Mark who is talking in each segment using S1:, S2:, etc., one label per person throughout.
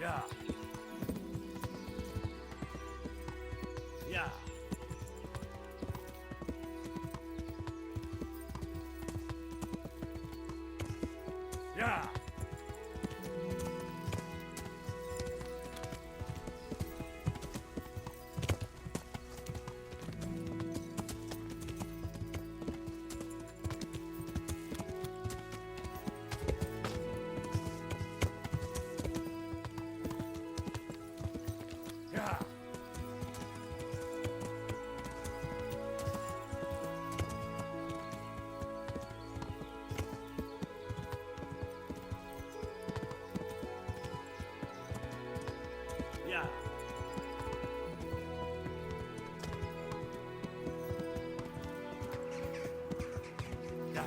S1: Yeah. Yeah. Yeah. Yeah. Yeah. Yeah.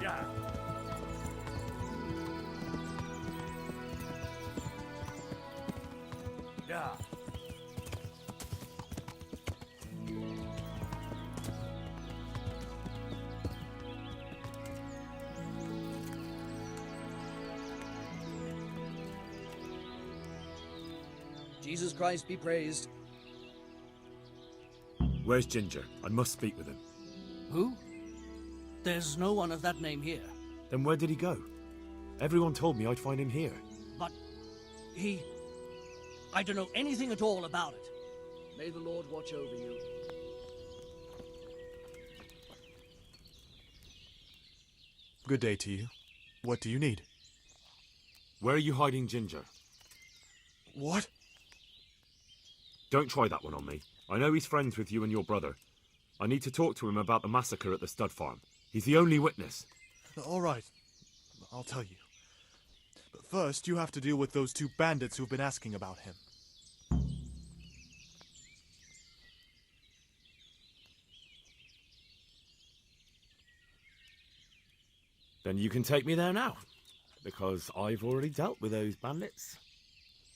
S1: Yeah. Yeah.
S2: Jesus Christ be praised.
S1: Where's Ginger? I must speak with him.
S2: Who? There's no one of that name here.
S1: Then where did he go? Everyone told me I'd find him here.
S2: But I don't know anything at all about it. May the Lord watch over you.
S3: Good day to you. What do you need?
S1: Where are you hiding Ginger?
S3: What?
S1: Don't try that one on me. I know he's friends with you and your brother. I need to talk to him about the massacre at the stud farm. He's the only witness.
S3: All right. I'll tell you. But first, you have to deal with those two bandits who've been asking about him.
S1: Then you can take me there now, because I've already dealt with those bandits.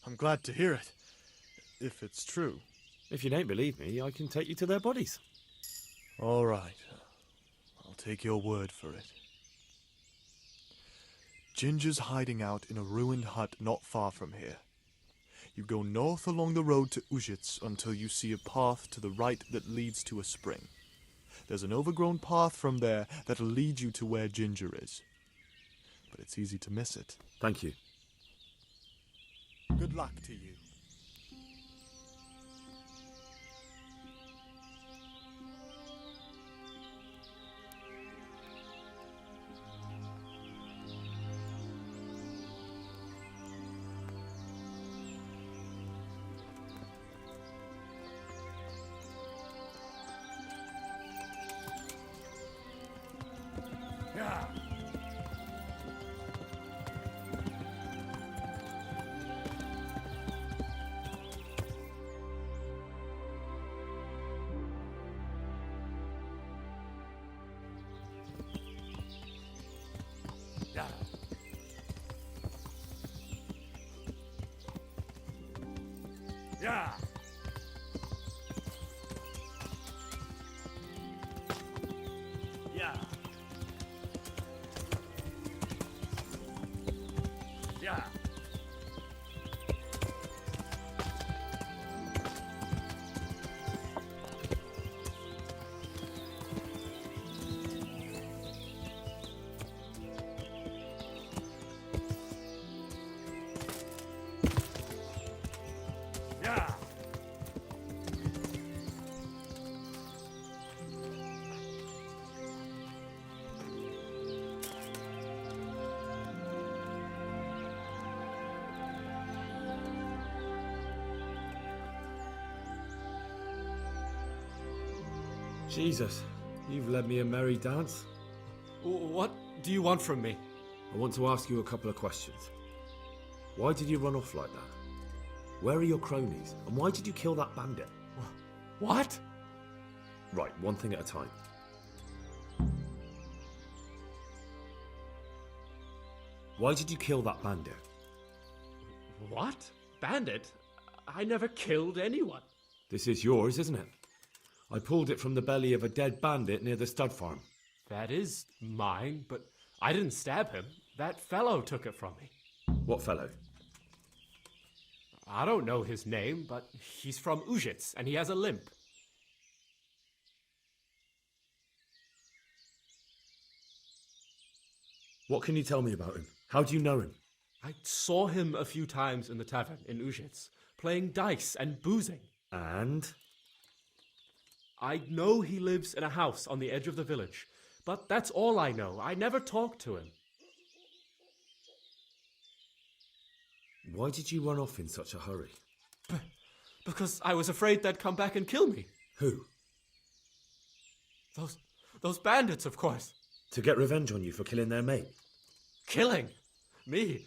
S3: I'm glad to hear it. If it's true.
S1: If you don't believe me, I can take you to their bodies.
S3: All right. I'll take your word for it. Ginger's hiding out in a ruined hut not far from here. You go north along the road to Ujits until you see a path to the right that leads to a spring. There's an overgrown path from there that'll lead you to where Ginger is. But it's easy to miss it.
S1: Thank you.
S3: Good luck to you.
S1: Yeah. Yeah. Yeah. Yeah. Yeah. Yeah. Jesus, you've led me a merry dance.
S4: What do you want from me?
S1: I want to ask you a couple of questions. Why did you run off like that? Where are your cronies? And why did you kill that bandit?
S4: What?
S1: Right, one thing at a time. Why did you kill that bandit?
S4: What? Bandit? I never killed anyone.
S1: This is yours, isn't it? I pulled it from the belly of a dead bandit near the stud farm.
S4: That is mine, but I didn't stab him. That fellow took it from me.
S1: What fellow?
S4: I don't know his name, but he's from Ujits, and he has a limp.
S1: What can you tell me about him? How do you know him?
S4: I saw him a few times in the tavern in Ujits, playing dice and boozing.
S1: And?
S4: I know he lives in a house on the edge of the village, but that's all I know. I never talked to him.
S1: Why did you run off in such a hurry?
S4: Because I was afraid they'd come back and kill me.
S1: Who?
S4: Those bandits, of course.
S1: To get revenge on you for killing their mate?
S4: Killing? Me?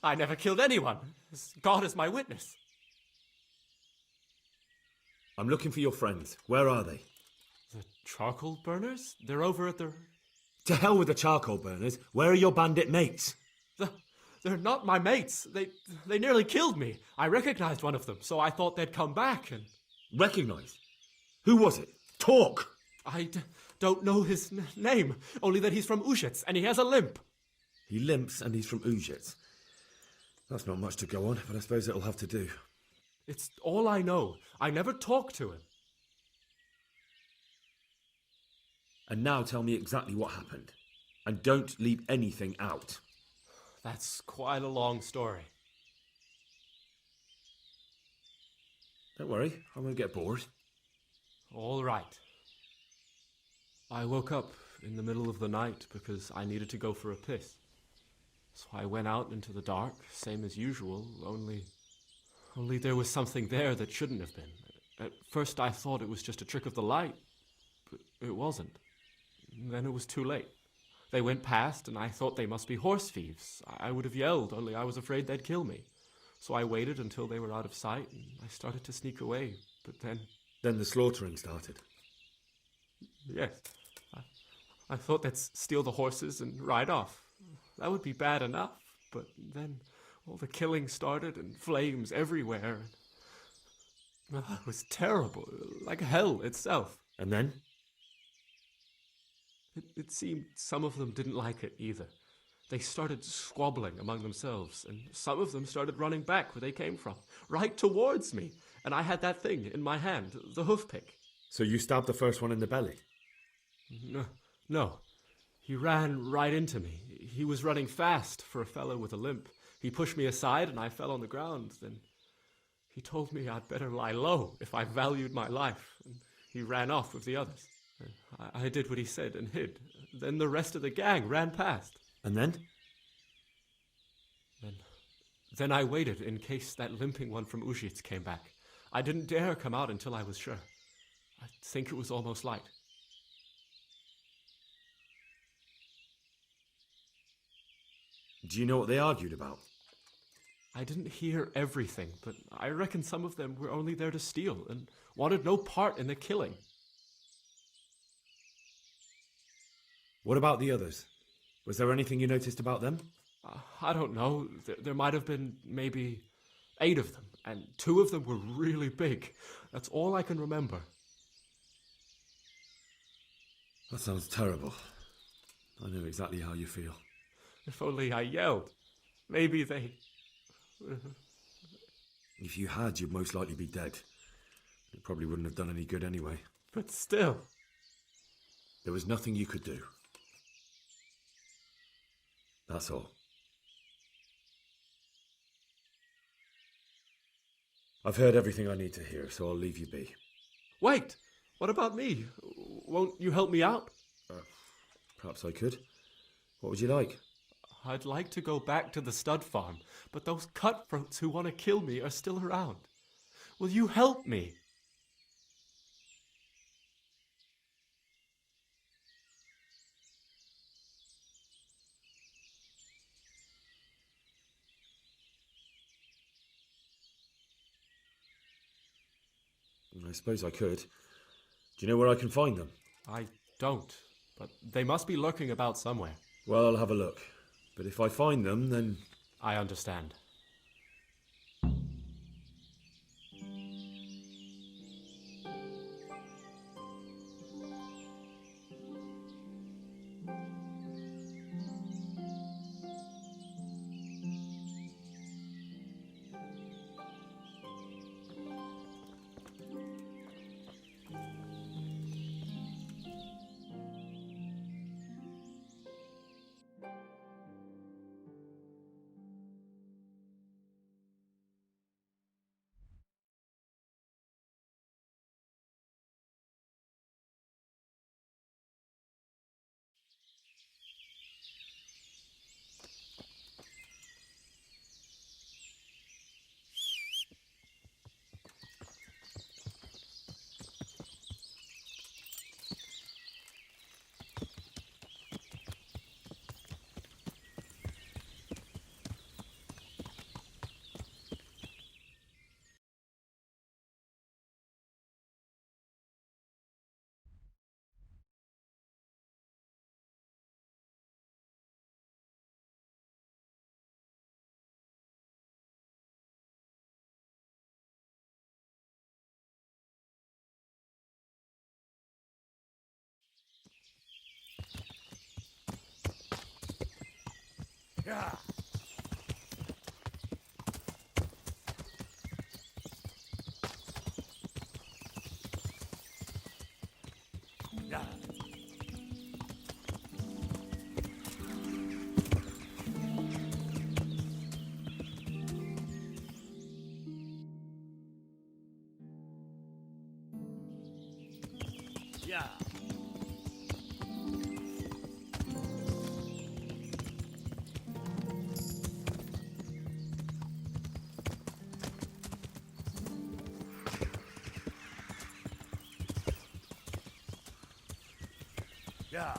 S4: I never killed anyone. God is my witness.
S1: I'm looking for your friends. Where are they?
S4: The charcoal burners? They're over at the...
S1: To hell with the charcoal burners. Where are your bandit mates?
S4: They're not my mates. They nearly killed me. I recognized one of them, so I thought they'd come back and...
S1: Recognized? Who was it? Talk!
S4: I don't know his name, only that he's from Ujits, and he has a limp.
S1: He limps and he's from Ujits. That's not much to go on, but I suppose it'll have to do.
S4: It's all I know. I never talked to him.
S1: And now tell me exactly what happened. And don't leave anything out.
S4: That's quite a long story.
S1: Don't worry, I won't get bored.
S4: All right. I woke up in the middle of the night because I needed to go for a piss. So I went out into the dark, same as usual, only there was something there that shouldn't have been. At first I thought it was just a trick of the light, but it wasn't. Then it was too late. They went past, and I thought they must be horse thieves. I would have yelled, only I was afraid they'd kill me. So I waited until they were out of sight, and I started to sneak away, but then...
S1: Then the slaughtering started.
S4: Yes. I thought they'd steal the horses and ride off. That would be bad enough, but then all the killing started and flames everywhere. It was terrible, like hell itself.
S1: And then?
S4: It seemed some of them didn't like it either. They started squabbling among themselves, and some of them started running back where they came from, right towards me. And I had that thing in my hand, the hoof pick.
S1: So you stabbed the first one in the belly?
S4: No. He ran right into me. He was running fast for a fellow with a limp. He pushed me aside and I fell on the ground. Then he told me I'd better lie low if I valued my life. And he ran off with the others. I did what he said and hid. Then the rest of the gang ran past.
S1: And then?
S4: Then I waited in case that limping one from Ujits came back. I didn't dare come out until I was sure. I think it was almost light.
S1: Do you know what they argued about?
S4: I didn't hear everything, but I reckon some of them were only there to steal and wanted no part in the killing.
S1: What about the others? Was there anything you noticed about them?
S4: I don't know. There might have been maybe 8 of them, and 2 of them were really big. That's all I can remember.
S1: That sounds terrible. I know exactly how you feel.
S4: If only I yelled. Maybe they...
S1: If you had, you'd most likely be dead. It probably wouldn't have done any good anyway.
S4: But still...
S1: There was nothing you could do. That's all. I've heard everything I need to hear, so I'll leave you be.
S4: Wait! What about me? Won't you help me out?
S1: Perhaps I could. What would you like?
S4: I'd like to go back to the stud farm, but those cutthroats who want to kill me are still around. Will you help me?
S1: I suppose I could. Do you know where I can find them?
S4: I don't, but they must be lurking about somewhere.
S1: Well, I'll have a look. But if I find them, then...
S4: I understand.
S2: Yeah. Yeah. Yeah. Yeah.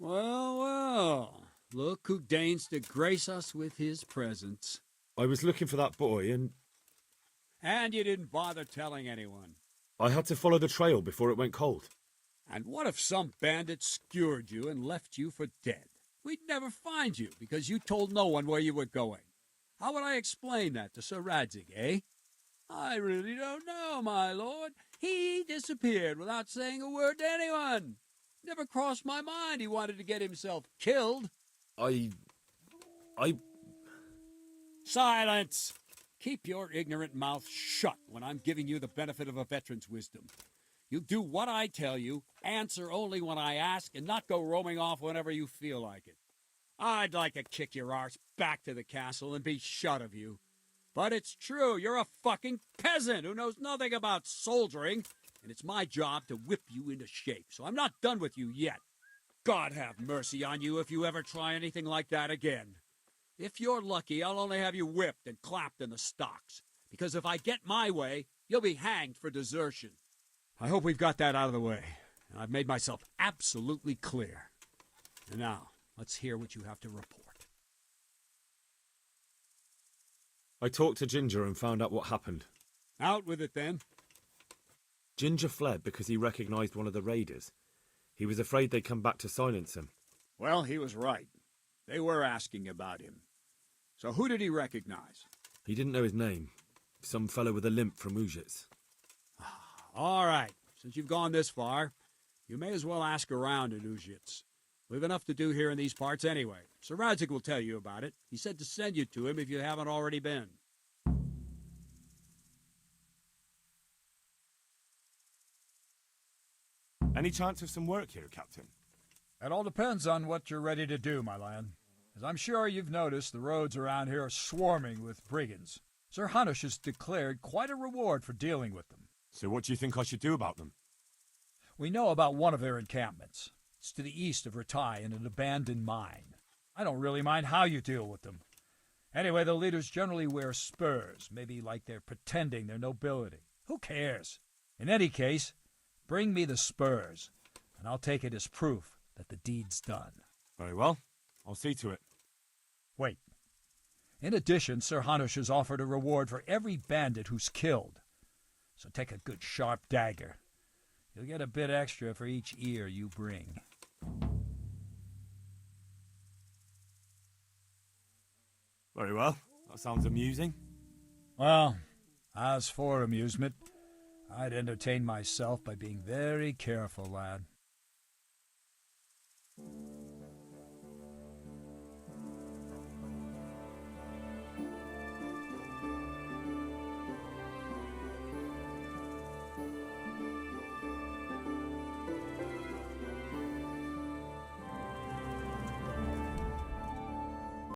S5: Well, well. Look who deigns to grace us with his presence.
S1: I was looking for that boy, and
S5: And you didn't bother telling anyone.
S1: I had to follow the trail before it went cold.
S5: And what if some bandit skewered you and left you for dead? We'd never find you because you told no one where you were going. How would I explain that to Sir Radzig, eh? I really don't know, my lord. He disappeared without saying a word to anyone. Never crossed my mind he wanted to get himself killed.
S1: I...
S5: Silence! Keep your ignorant mouth shut when I'm giving you the benefit of a veteran's wisdom. You do what I tell you, answer only when I ask, and not go roaming off whenever you feel like it. I'd like to kick your arse back to the castle and be shut of you. But it's true, you're a fucking peasant who knows nothing about soldiering, and it's my job to whip you into shape, so I'm not done with you yet. God have mercy on you if you ever try anything like that again. If you're lucky, I'll only have you whipped and clapped in the stocks, because if I get my way, you'll be hanged for desertion. I hope we've got that out of the way, and I've made myself absolutely clear. And now, let's hear what you have to report.
S1: I talked to Ginger and found out what happened.
S5: Out with it, then.
S1: Ginger fled because he recognized one of the raiders. He was afraid they'd come back to silence him.
S5: Well, he was right. They were asking about him. So who did he recognize?
S1: He didn't know his name. Some fellow with a limp from Ujits.
S5: All right. Since you've gone this far, you may as well ask around in Ujits. We've enough to do here in these parts anyway. Sir Radzig will tell you about it. He said to send you to him if you haven't already been.
S1: Any chance of some work here, Captain?
S6: It all depends on what you're ready to do, my lad. As I'm sure you've noticed, the roads around here are swarming with brigands. Sir Hanush has declared quite a reward for dealing with them.
S1: So what do you think I should do about them?
S6: We know about one of their encampments. It's to the east of Ratai in an abandoned mine. I don't really mind how you deal with them. Anyway, the leaders generally wear spurs, maybe like they're pretending they're nobility. Who cares? In any case, bring me the spurs, and I'll take it as proof that the deed's done.
S1: Very well. I'll see to it.
S6: Wait. In addition, Sir Hanush has offered a reward for every bandit who's killed. So take a good sharp dagger. You'll get a bit extra for each ear you bring.
S1: Very well. That sounds amusing.
S6: Well, as for amusement, I'd entertain myself by being very careful, lad.